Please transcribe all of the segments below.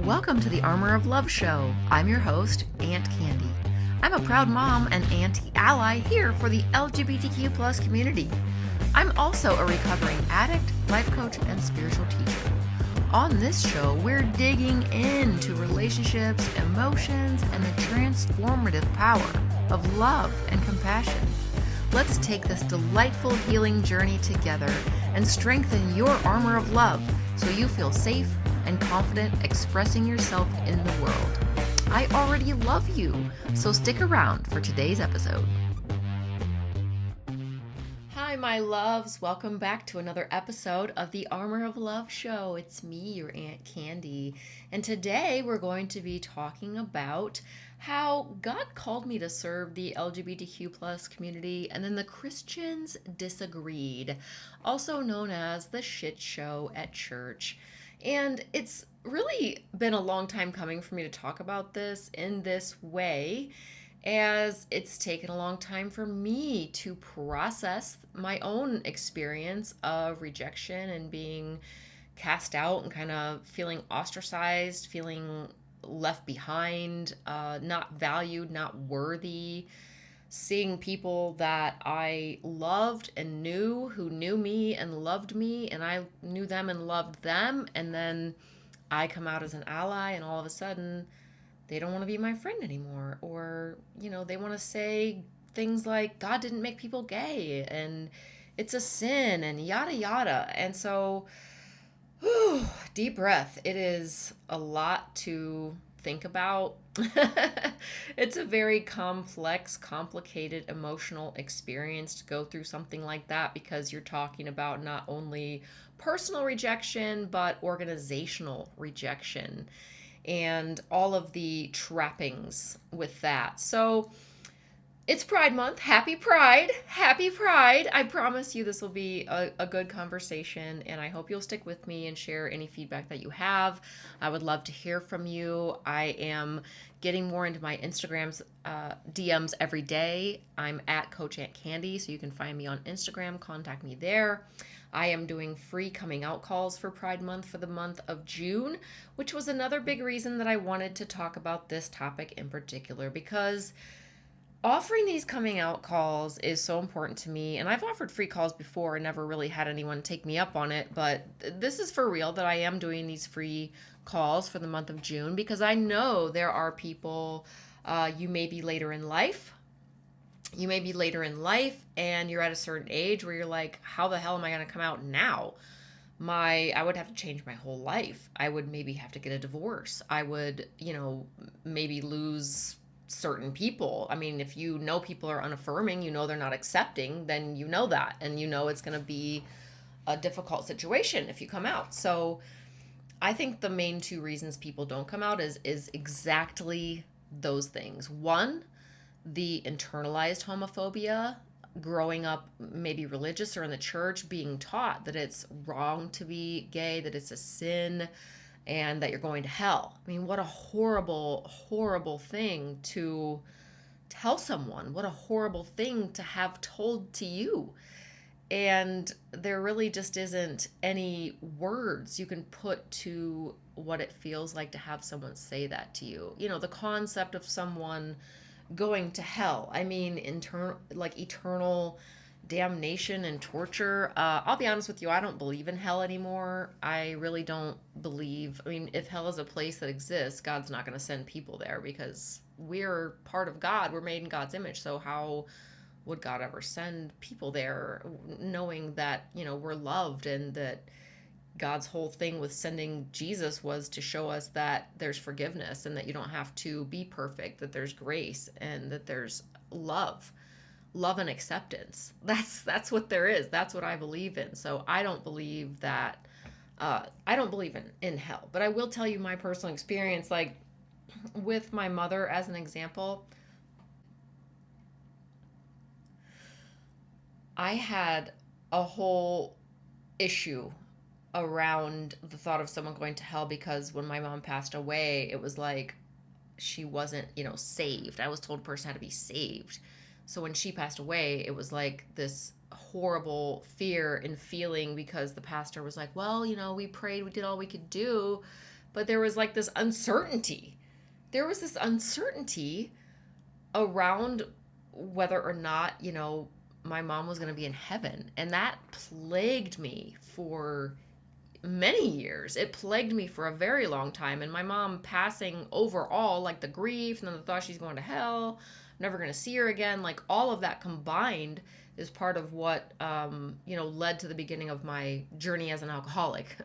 Welcome to the Armor of Love show. I'm your host, Aunt Candy. I'm a proud mom and anti-ally here for the LGBTQ plus community. I'm also a recovering addict, life coach, and spiritual teacher. On this show, we're digging into relationships, emotions, and the transformative power of love and compassion. Let's take this delightful healing journey together and strengthen your armor of love so you feel safe and confident expressing yourself in the world. I already love you, so stick around for today's episode. Hi, my loves. Welcome back to another episode of the Armor of Love show. It's me, your Aunt Candy, and today we're going to be talking about how God called me to serve the LGBTQ plus community, and then the Christians disagreed, also known as the shit show at church. And it's really been a long time coming for me to talk about this in this way, as it's taken a long time for me to process my own experience of rejection and being cast out and kind of feeling ostracized, feeling left behind, not valued, not worthy. Seeing people that I loved and knew, who knew me and loved me, and I knew them and loved them, and then I come out as an ally, and all of a sudden they don't want to be my friend anymore, or they want to say things like God didn't make people gay and it's a sin and yada yada. And so deep breath. It is a lot to think about. It's a very complex, complicated, emotional experience to go through something like that, because you're talking about not only personal rejection, but organizational rejection and all of the trappings with that. So it's Pride Month. Happy Pride. Happy Pride. I promise you this will be a good conversation, and I hope you'll stick with me and share any feedback that you have. I would love to hear from you. I am getting more into my Instagram's DMs every day. I'm at Coach Aunt Candy, so you can find me on Instagram. Contact me there. I am doing free coming out calls for Pride Month for the month of June, which was another big reason that I wanted to talk about this topic in particular, because offering these coming out calls is so important to me. And I've offered free calls before and never really had anyone take me up on it. But this is for real, that I am doing these free calls for the month of June, because I know there are people, you may be later in life. You may be later in life and you're at a certain age where you're like, how the hell am I going to come out now? I would have to change my whole life. I would maybe have to get a divorce. I would, maybe lose certain people. I mean, if you know people are unaffirming, they're not accepting, then you know that, and it's going to be a difficult situation if you come out. So I think the main two reasons people don't come out is exactly those things. One, the internalized homophobia, growing up maybe religious or in the church, being taught that it's wrong to be gay, that it's a sin, and that you're going to hell. I mean, what a horrible, horrible thing to tell someone. What a horrible thing to have told to you. And there really just isn't any words you can put to what it feels like to have someone say that to you. The concept of someone going to hell. I mean, eternal damnation and torture. I'll be honest with you, I don't believe in hell anymore. I really don't believe. I mean, if hell is a place that exists, God's not going to send people there, because we're part of God. We're made in God's image. So how would God ever send people there, knowing that, we're loved, and that God's whole thing with sending Jesus was to show us that there's forgiveness, and that you don't have to be perfect, that there's grace, and that there's love and acceptance. That's what there is. That's what I believe in. So I don't believe that, I don't believe in hell. But I will tell you my personal experience, like with my mother as an example. I had a whole issue around the thought of someone going to hell, because when my mom passed away, it was like she wasn't, saved. I was told a person had to be saved. So when she passed away, it was like this horrible fear and feeling, because the pastor was like, well, we prayed, we did all we could do, but there was like this uncertainty. There was this uncertainty around whether or not, my mom was going to be in heaven. And that plagued me for many years. It plagued me for a very long time. And my mom passing overall, like the grief and then the thought she's going to hell, I'm never going to see her again, like all of that combined is part of what, led to the beginning of my journey as an alcoholic,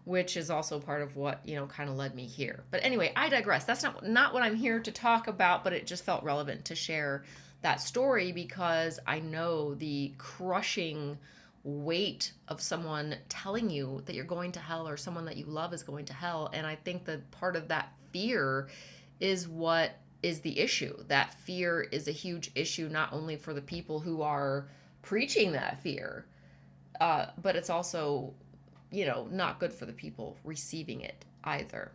which is also part of what, kind of led me here. But anyway, I digress. That's not what I'm here to talk about, but it just felt relevant to share that story because I know the crushing weight of someone telling you that you're going to hell or someone that you love is going to hell. And I think that part of that fear is what is the issue. That fear is a huge issue, not only for the people who are preaching that fear, but it's also, not good for the people receiving it either.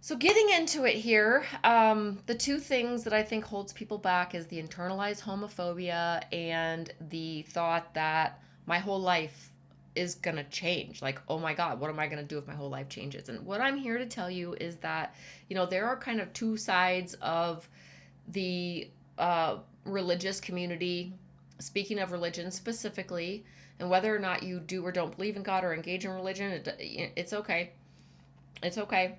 So getting into it here, the two things that I think holds people back is the internalized homophobia and the thought that my whole life is going to change. Like, oh my God, what am I going to do if my whole life changes? And what I'm here to tell you is that, there are kind of two sides of the religious community, speaking of religion specifically, and whether or not you do or don't believe in God or engage in religion, it's okay. It's okay.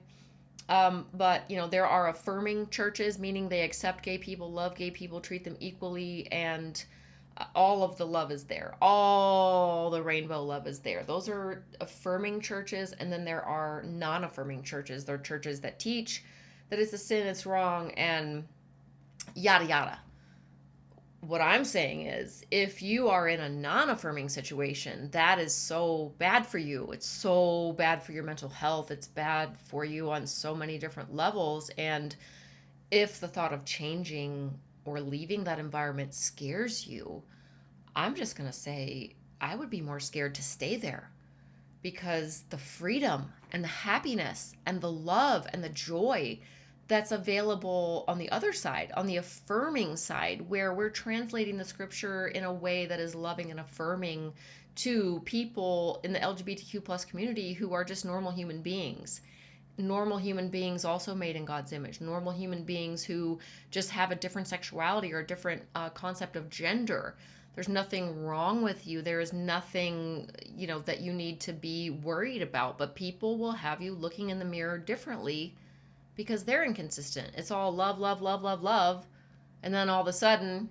But, there are affirming churches, meaning they accept gay people, love gay people, treat them equally, and all of the love is there. All the rainbow love is there. Those are affirming churches. And then there are non-affirming churches. They're churches that teach that it's a sin, it's wrong, and yada, yada. What I'm saying is, if you are in a non-affirming situation, that is so bad for you. It's so bad for your mental health. It's bad for you on so many different levels. And if the thought of changing or leaving that environment scares you, I'm just going to say I would be more scared to stay there because the freedom and the happiness and the love and the joy that's available on the other side, on the affirming side, where we're translating the scripture in a way that is loving and affirming to people in the LGBTQ plus community who are just normal human beings. Normal human beings also made in God's image. Normal human beings who just have a different sexuality or a different concept of gender. There's nothing wrong with you. There is nothing, that you need to be worried about. But people will have you looking in the mirror differently because they're inconsistent. It's all love, love, love, love, love. And then all of a sudden,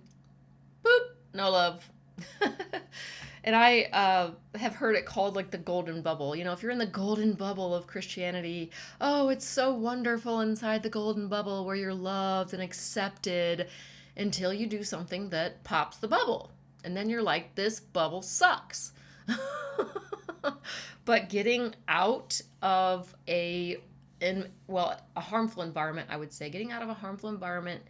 boop, no love. And I have heard it called like the golden bubble. If you're in the golden bubble of Christianity, oh, it's so wonderful inside the golden bubble where you're loved and accepted until you do something that pops the bubble. And then you're like, this bubble sucks. But getting out of a harmful environment, I would say, getting out of a harmful environment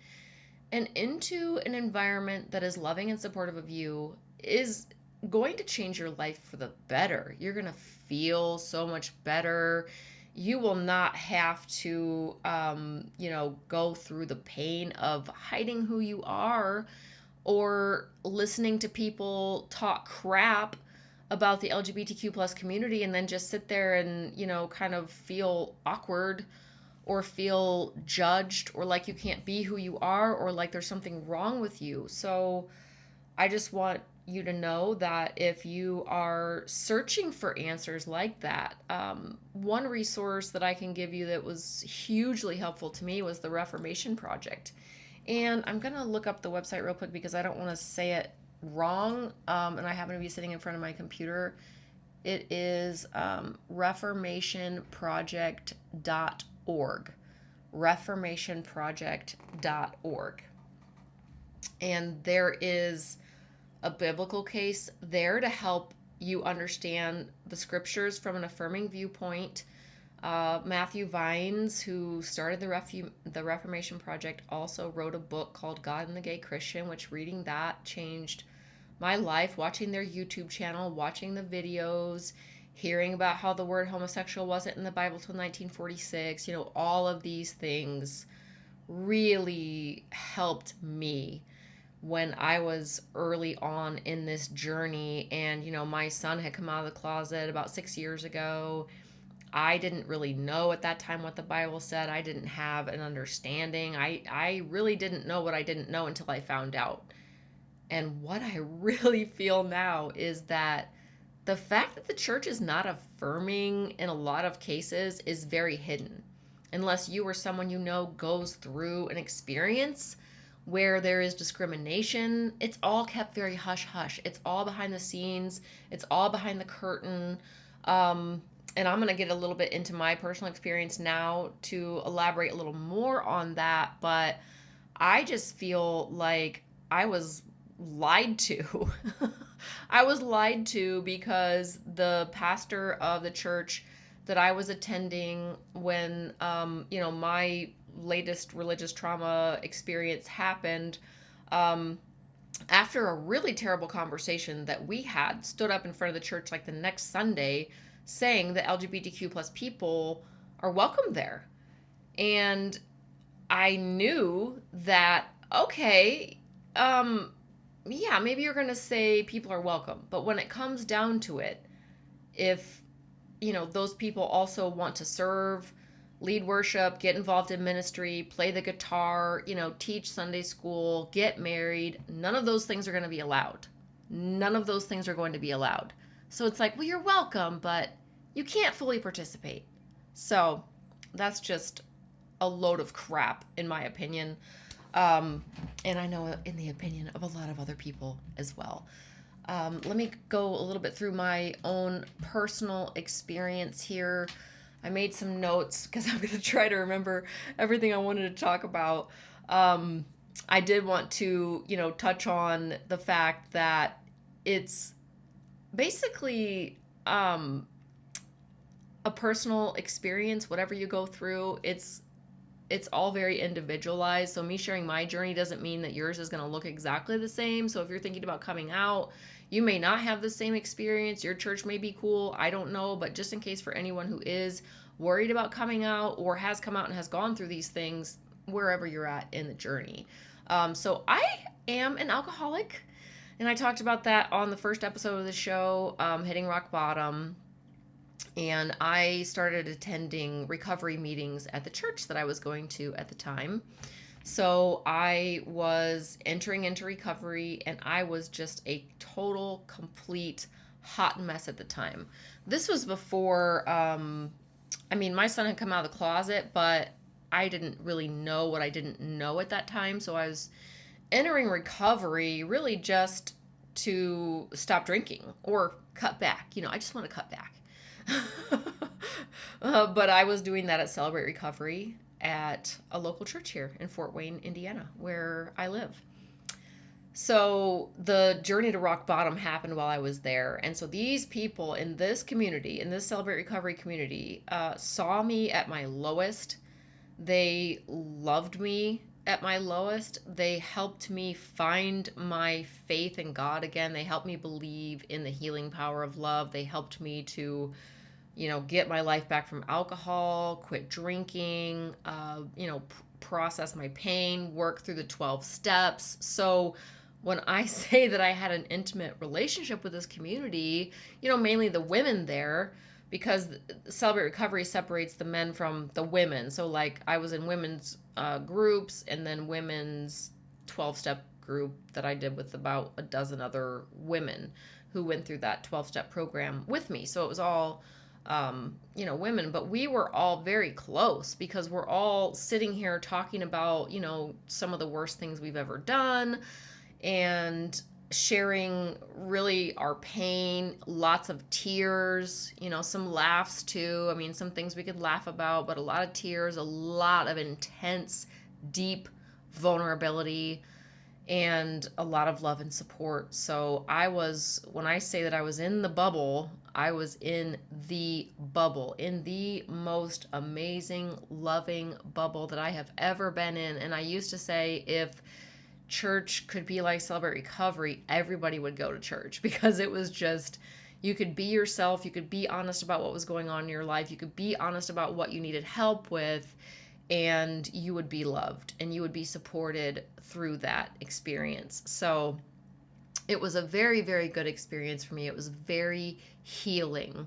and into an environment that is loving and supportive of you is going to change your life for the better. You're going to feel so much better. You will not have to, go through the pain of hiding who you are or listening to people talk crap about the LGBTQ plus community and then just sit there and, kind of feel awkward or feel judged or like you can't be who you are or like there's something wrong with you. So I just want you to know that if you are searching for answers like that, one resource that I can give you that was hugely helpful to me was the Reformation Project. And I'm going to look up the website real quick because I don't want to say it wrong, and I happen to be sitting in front of my computer. It is reformationproject.org. reformationproject.org. And there is a biblical case there to help you understand the scriptures from an affirming viewpoint. Matthew Vines, who started the Reformation Project, also wrote a book called God and the Gay Christian, which reading that changed my life, watching their YouTube channel, watching the videos, hearing about how the word homosexual wasn't in the Bible till 1946, all of these things really helped me when I was early on in this journey. And, my son had come out of the closet about 6 years ago. I didn't really know at that time what the Bible said. I didn't have an understanding. I really didn't know what I didn't know until I found out. And what I really feel now is that the fact that the church is not affirming in a lot of cases is very hidden. Unless you or someone you know goes through an experience where there is discrimination, it's all kept very hush hush. It's all behind the scenes, it's all behind the curtain. And I'm going to get a little bit into my personal experience now to elaborate a little more on that. But I just feel like I was lied to. I was lied to because the pastor of the church that I was attending when, my latest religious trauma experience happened, after a really terrible conversation that we had, stood up in front of the church like the next Sunday saying that LGBTQ plus people are welcome there. And I knew that, okay, yeah, maybe you're going to say people are welcome. But when it comes down to it, if, those people also want to serve, lead worship, get involved in ministry, play the guitar, teach Sunday school, get married, none of those things are going to be allowed. None of those things are going to be allowed. So it's like, well, you're welcome, but you can't fully participate. So that's just a load of crap, in my opinion. And I know in the opinion of a lot of other people as well. Let me go a little bit through my own personal experience here. I made some notes because I'm going to try to remember everything I wanted to talk about. I did want to, touch on the fact that it's basically a personal experience. Whatever you go through, it's all very individualized. So me sharing my journey doesn't mean that yours is going to look exactly the same. So if you're thinking about coming out, you may not have the same experience. Your church may be cool. I don't know. But just in case, for anyone who is worried about coming out or has come out and has gone through these things, wherever you're at in the journey. So I am an alcoholic. And I talked about that on the first episode of the show, Hitting Rock Bottom. And I started attending recovery meetings at the church that I was going to at the time. So I was entering into recovery, and I was just a total, complete hot mess at the time. This was before, my son had come out of the closet, but I didn't really know what I didn't know at that time. So I was entering recovery really just to stop drinking or cut back. I just want to cut back. But I was doing that at Celebrate Recovery at a local church here in Fort Wayne, Indiana, where I live. So the journey to rock bottom happened while I was there. And so these people in this community, in this Celebrate Recovery community, saw me at my lowest. They loved me at my lowest. They helped me find my faith in God again. They helped me believe in the healing power of love. They helped me to, get my life back from alcohol, quit drinking, process my pain, work through the 12 steps. So when I say that I had an intimate relationship with this community, mainly the women there, because Celebrate Recovery separates the men from the women. So like I was in women's groups and then women's 12-step group that I did with about a dozen other women who went through that 12-step program with me. So it was all, women, but we were all very close because we're all sitting here talking about, some of the worst things we've ever done and sharing really our pain, lots of tears, some laughs too. Some things we could laugh about, but a lot of tears, a lot of intense, deep vulnerability, and a lot of love and support. So when I say that I was in the bubble, I was in the bubble, in the most amazing, loving bubble that I have ever been in. And I used to say, if church could be like Celebrate Recovery, everybody would go to church, because it was just, you could be yourself, you could be honest about what was going on in your life, you could be honest about what you needed help with, and you would be loved and you would be supported through that experience. So it was a very, very good experience for me. It was very healing.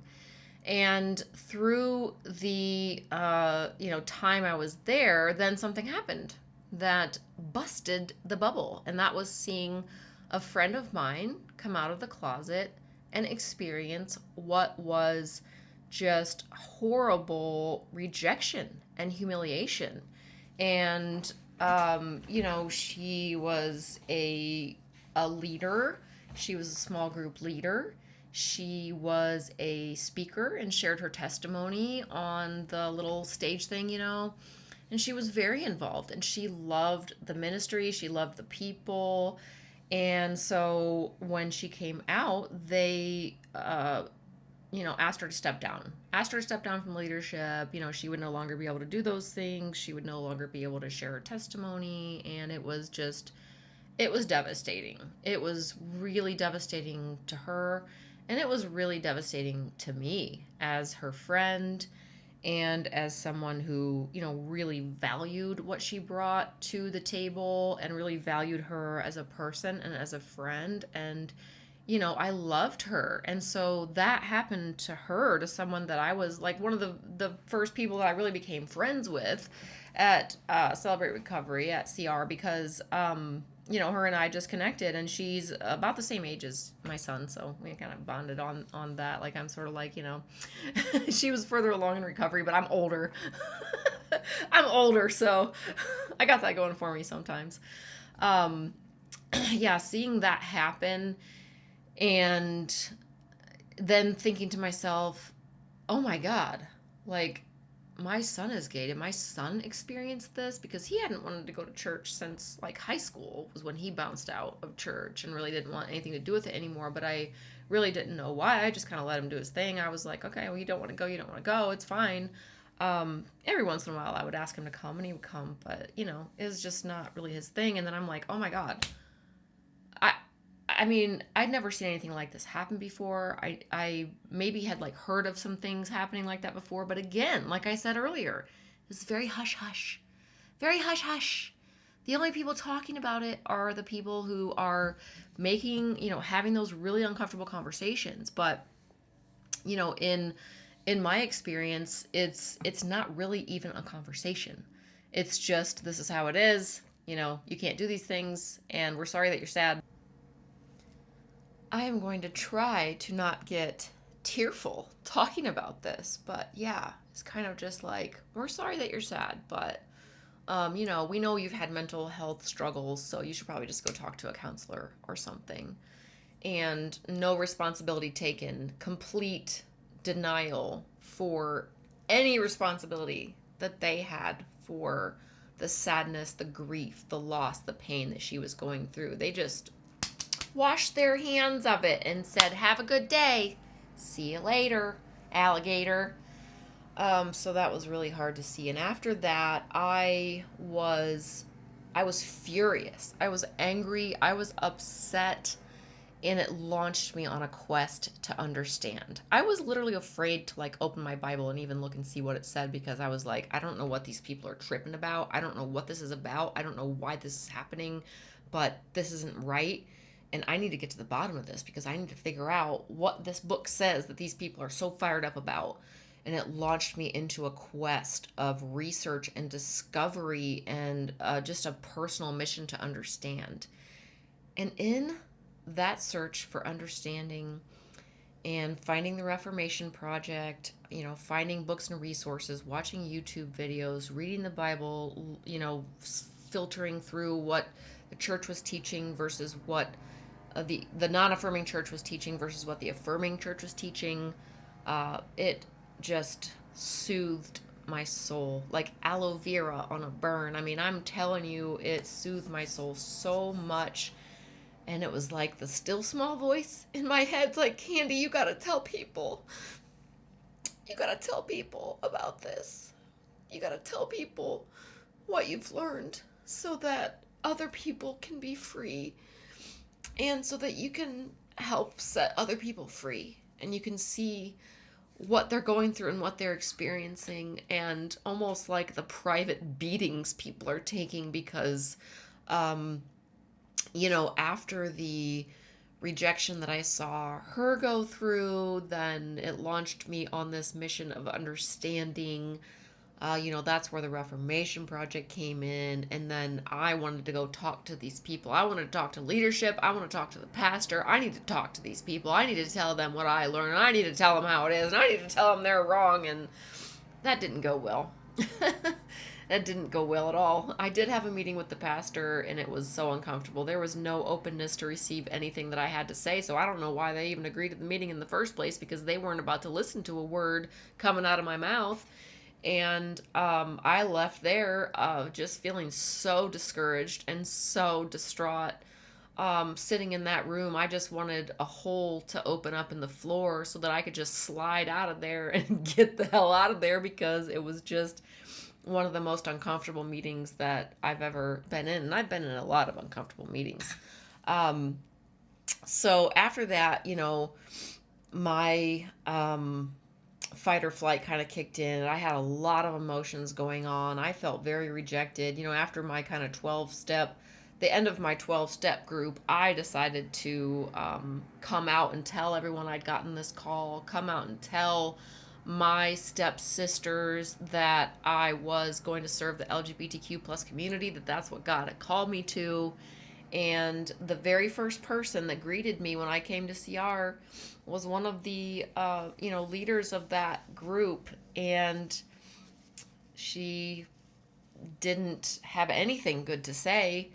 And through the time I was there, then something happened that busted the bubble, and that was seeing a friend of mine come out of the closet and experience what was just horrible rejection and humiliation. And she was a leader. She was a small group leader. She was a speaker and shared her testimony on the little stage thing, and she was very involved, and she loved the ministry. She loved the people. And so when she came out, they asked her to step down. Asked her to step down from leadership. She would no longer be able to do those things. She would no longer be able to share her testimony. And it was devastating. It was really devastating to her. And it was really devastating to me as her friend and as someone who, really valued what she brought to the table and really valued her as a person and as a friend. And I loved her. And so that happened to her, to someone that I was like one of the first people that I really became friends with at Celebrate Recovery at CR, because, her and I just connected, and she's about the same age as my son. So we kind of bonded on that. Like, I'm sort of like, she was further along in recovery, but I'm older. I'm older. So I got that going for me sometimes. Yeah, seeing that happen, and then thinking to myself, oh my God, like, my son is gay. Did my son experience this? Because he hadn't wanted to go to church since like high school was when he bounced out of church and really didn't want anything to do with it anymore. But I really didn't know why. I just kind of let him do his thing. I was like, okay, well, you don't want to go. You don't want to go. It's fine. Every once in a while I would ask him to come, and he would come, but it was just not really his thing. And then I'm like, oh my God, I mean, I'd never seen anything like this happen before. I maybe had like heard of some things happening like that before, but again, like I said earlier, it's very hush hush. Very hush hush. The only people talking about it are the people who are making, having those really uncomfortable conversations. But, in my experience, it's not really even a conversation. It's just, this is how it is. You can't do these things, and we're sorry that you're sad. I am going to try to not get tearful talking about this, but yeah, it's kind of just like, we're sorry that you're sad, but we know you've had mental health struggles, so you should probably just go talk to a counselor or something. And no responsibility taken, complete denial for any responsibility that they had for the sadness, the grief, the loss, the pain that she was going through. They just washed their hands of it and said, have a good day. See you later, alligator. So that was really hard to see. And after that, I was furious. I was angry. I was upset. And it launched me on a quest to understand. I was literally afraid to like open my Bible and even look and see what it said, because I was like, I don't know what these people are tripping about. I don't know what this is about. I don't know why this is happening, but this isn't right. And I need to get to the bottom of this, because I need to figure out what this book says that these people are so fired up about. And it launched me into a quest of research and discovery and just a personal mission to understand. And in that search for understanding and finding the Reformation Project, finding books and resources, watching YouTube videos, reading the Bible, filtering through what the church was teaching versus what the non-affirming church was teaching versus what the affirming church was teaching, it just soothed my soul like aloe vera on a burn. I mean, I'm telling you, it soothed my soul so much. And it was like the still small voice in my head's like, Candy, you gotta tell people. You gotta tell people about this. You gotta tell people what you've learned so that other people can be free, and so that you can help set other people free, and you can see what they're going through and what they're experiencing, and almost like the private beatings people are taking because, after the rejection that I saw her go through, then it launched me on this mission of understanding. That's where the Reformation Project came in. And then I wanted to go talk to these people. I wanted to talk to leadership. I want to talk to the pastor. I need to talk to these people. I need to tell them what I learned. I need to tell them how it is. And I need to tell them they're wrong. And that didn't go well. That didn't go well at all. I did have a meeting with the pastor, and it was so uncomfortable. There was no openness to receive anything that I had to say, so I don't know why they even agreed to the meeting in the first place, because they weren't about to listen to a word coming out of my mouth. And I left there just feeling so discouraged and so distraught. Sitting in that room, I just wanted a hole to open up in the floor so that I could just slide out of there and get the hell out of there, because it was just one of the most uncomfortable meetings that I've ever been in. And I've been in a lot of uncomfortable meetings. So after that, my fight or flight kind of kicked in. I had a lot of emotions going on. I felt very rejected. After my kind of the end of my 12-step group, I decided to come out and tell everyone I'd gotten this call, come out and tell my stepsisters that I was going to serve the LGBTQ plus community, that's what God had called me to. And the very first person that greeted me when I came to CR was one of the, leaders of that group. And she didn't have anything good to say.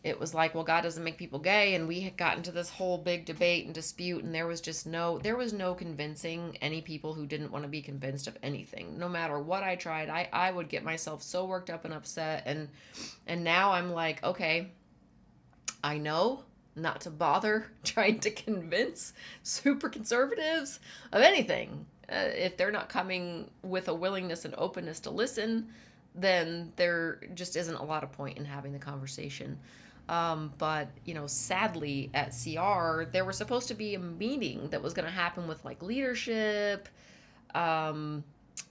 It was like, well, God doesn't make people gay. And we had gotten into this whole big debate and dispute. And there was no convincing any people who didn't want to be convinced of anything. No matter what I tried, I would get myself so worked up and upset. And now I'm like, okay, I know not to bother trying to convince super conservatives of anything. If they're not coming with a willingness and openness to listen, then there just isn't a lot of point in having the conversation. But sadly at CR, there was supposed to be a meeting that was going to happen with like leadership. And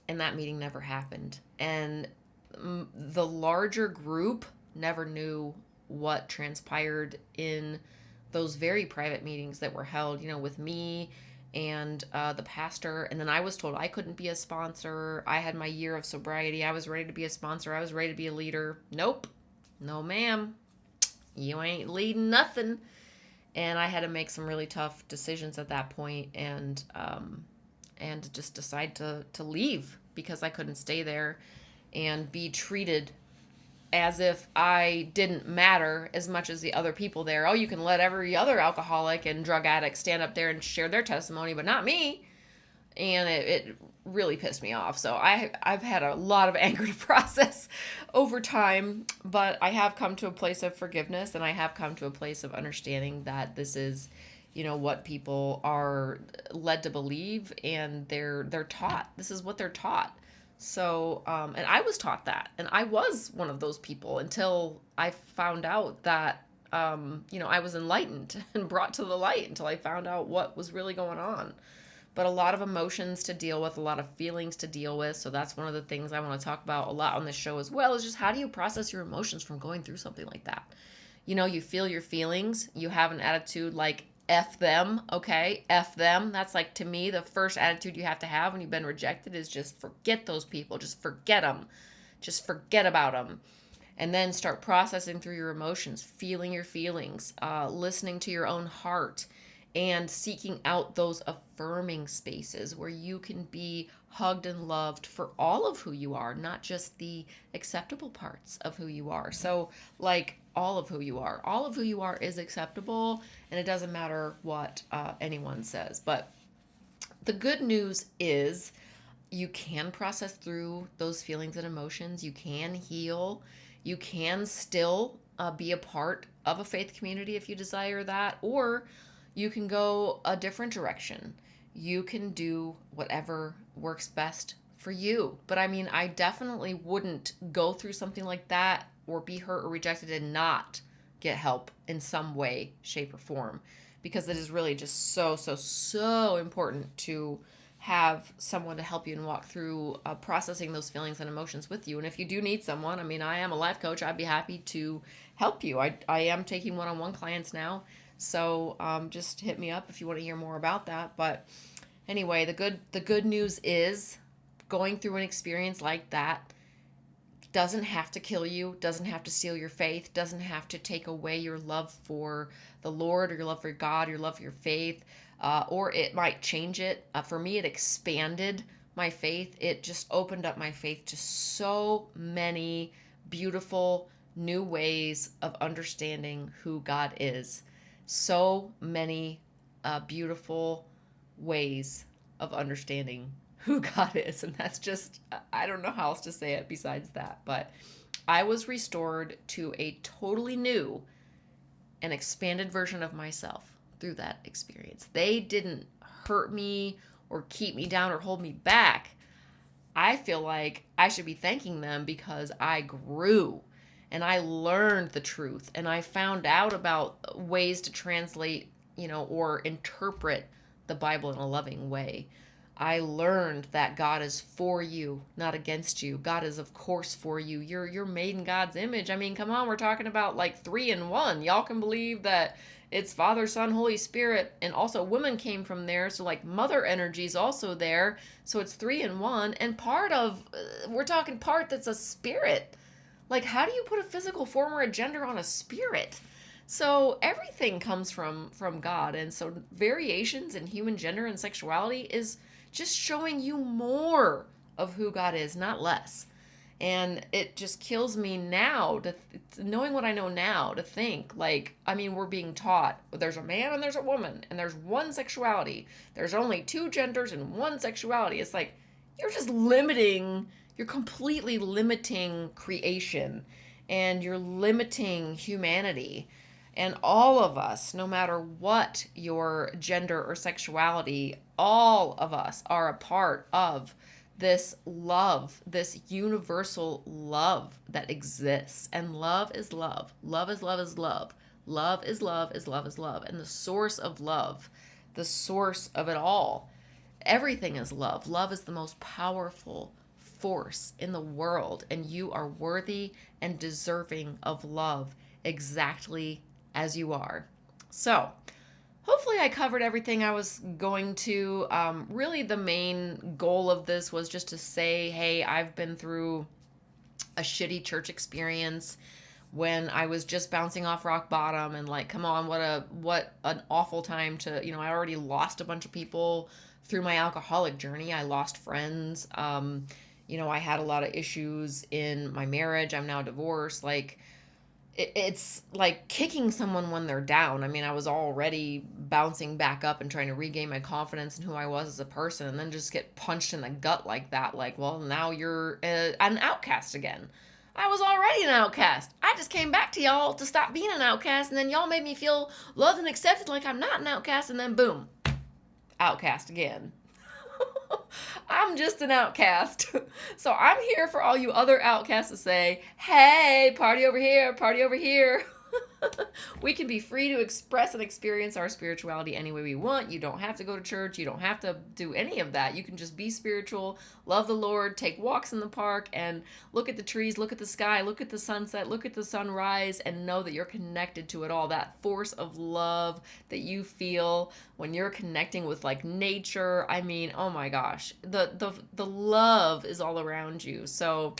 that meeting never happened. And the larger group never knew what transpired in those very private meetings that were held, with me and the pastor. And then I was told I couldn't be a sponsor. I had my year of sobriety. I was ready to be a sponsor. I was ready to be a leader. Nope. No, ma'am. You ain't leading nothing. And I had to make some really tough decisions at that point, and just decide to leave, because I couldn't stay there and be treated as if I didn't matter as much as the other people there. Oh, you can let every other alcoholic and drug addict stand up there and share their testimony, but not me. And it really pissed me off. So I've had a lot of anger to process over time, but I have come to a place of forgiveness, and I have come to a place of understanding that this is, what people are led to believe, and they're taught. This is what they're taught. So, and I was taught that, and I was one of those people until I found out that, I was enlightened and brought to the light, until I found out what was really going on. But a lot of emotions to deal with, a lot of feelings to deal with. So that's one of the things I want to talk about a lot on this show as well, is just how do you process your emotions from going through something like that? You feel your feelings, you have an attitude like, F them, okay? F them. That's like, to me, the first attitude you have to have when you've been rejected is just forget those people. Just forget them. Just forget about them. And then start processing through your emotions, feeling your feelings, listening to your own heart, and seeking out those affirming spaces where you can be hugged and loved for all of who you are, not just the acceptable parts of who you are. So, like, all of who you are. All of who you are is acceptable, and it doesn't matter what anyone says. But the good news is you can process through those feelings and emotions. You can heal. You can still be a part of a faith community if you desire that, or you can go a different direction. You can do whatever works best for you. But I mean, I definitely wouldn't go through something like that or be hurt or rejected and not get help in some way, shape, or form, because it is really just so important to have someone to help you and walk through processing those feelings and emotions with you. And if you do need someone, I mean, I am a life coach. I'd be happy to help you. I am taking one-on-one clients now. So just hit me up if you want to hear more about that. But anyway, the good news is going through an experience like that doesn't have to kill you, doesn't have to steal your faith, doesn't have to take away your love for the Lord or your love for God, your love for your faith, or it might change it. For me, it expanded my faith. It just opened up my faith to so many beautiful new ways of understanding who God is. So many beautiful ways of understanding who God is. And that's just, I don't know how else to say it besides that. But I was restored to a totally new and expanded version of myself through that experience. They didn't hurt me or keep me down or hold me back. I feel like I should be thanking them because I grew and I learned the truth and I found out about ways to translate, or interpret the Bible in a loving way. I learned that God is for you, not against you. God is, of course, for you. You're made in God's image. I mean, come on, we're talking about like 3 in 1. Y'all can believe that it's Father, Son, Holy Spirit, and also women came from there. So like mother energy is also there. So it's 3 in 1. And we're talking part that's a spirit. Like, how do you put a physical form or a gender on a spirit? So everything comes from God. And so variations in human gender and sexuality is just showing you more of who God is, not less. And it just kills me now knowing what I know now to think like, I mean, we're being taught there's a man and there's a woman and there's one sexuality. There's only 2 genders and one sexuality. It's like, you're completely limiting creation and you're limiting humanity. And all of us, no matter what your gender or sexuality, all of us are a part of this love, this universal love that exists. And love is love. Love is love is love. Love is love is love is love. And the source of love, the source of it all, everything is love. Love is the most powerful force in the world. And you are worthy and deserving of love exactly as you are. So, hopefully I covered everything I was going to. Really, the main goal of this was just to say, hey, I've been through a shitty church experience when I was just bouncing off rock bottom and like, come on, what an awful time to, I already lost a bunch of people through my alcoholic journey. I lost friends. I had a lot of issues in my marriage. I'm now divorced. Like, it's like kicking someone when they're down. I mean, I was already bouncing back up and trying to regain my confidence in who I was as a person, and then just get punched in the gut like that. Like, well, now you're an outcast again. I was already an outcast. I just came back to y'all to stop being an outcast, and then y'all made me feel loved and accepted like I'm not an outcast, and then boom, outcast again. I'm just an outcast. So I'm here for all you other outcasts to say, hey, party over here, party over here. We can be free to express and experience our spirituality any way we want. You don't have to go to church. You don't have to do any of that. You can just be spiritual, love the Lord, take walks in the park, and look at the trees, look at the sky, look at the sunset, look at the sunrise, and know that you're connected to it all. That force of love that you feel when you're connecting with like nature. I mean, oh my gosh, the love is all around you. So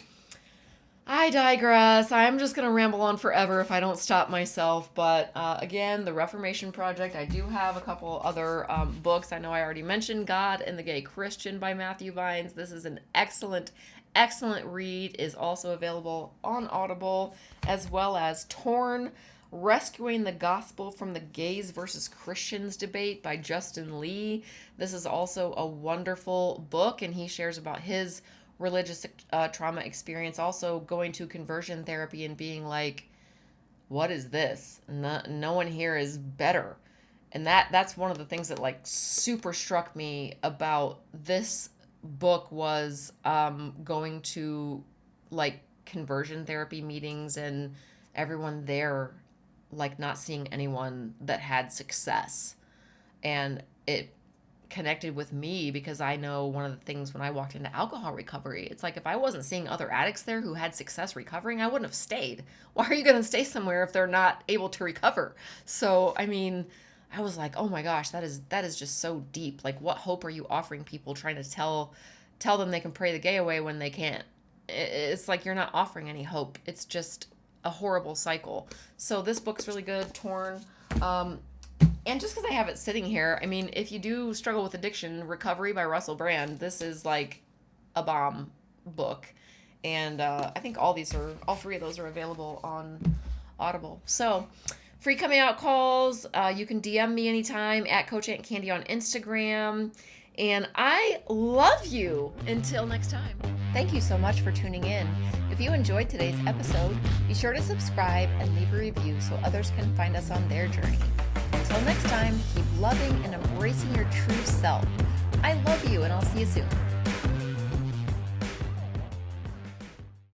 I digress. I'm just going to ramble on forever if I don't stop myself. But again, the Reformation Project, I do have a couple other books. I know I already mentioned God and the Gay Christian by Matthew Vines. This is an excellent, excellent read. Is also available on Audible, as well as Torn, Rescuing the Gospel from the Gays versus Christians Debate by Justin Lee. This is also a wonderful book, and he shares about his religious trauma experience, also going to conversion therapy and being like, what is this? No one here is better. And that's one of the things that like super struck me about this book was going to like conversion therapy meetings and everyone there like not seeing anyone that had success. And it connected with me because I know one of the things when I walked into alcohol recovery, it's like if I wasn't seeing other addicts there who had success recovering, I wouldn't have stayed. Why are you going to stay somewhere if they're not able to recover? So, I mean, I was like, oh my gosh, that is just so deep. Like, what hope are you offering people, trying to tell them they can pray the gay away when they can't? It's like you're not offering any hope. It's just a horrible cycle. So this book's really good, Torn. And just because I have it sitting here, I mean, if you do struggle with addiction, Recovery by Russell Brand, this is like a bomb book. And I think all three of those are available on Audible. So, free coming out calls. You can DM me anytime at Coach Aunt Candy on Instagram. And I love you. Until next time. Thank you so much for tuning in. If you enjoyed today's episode, be sure to subscribe and leave a review so others can find us on their journey. Until next time, keep loving and embracing your true self. I love you, and I'll see you soon.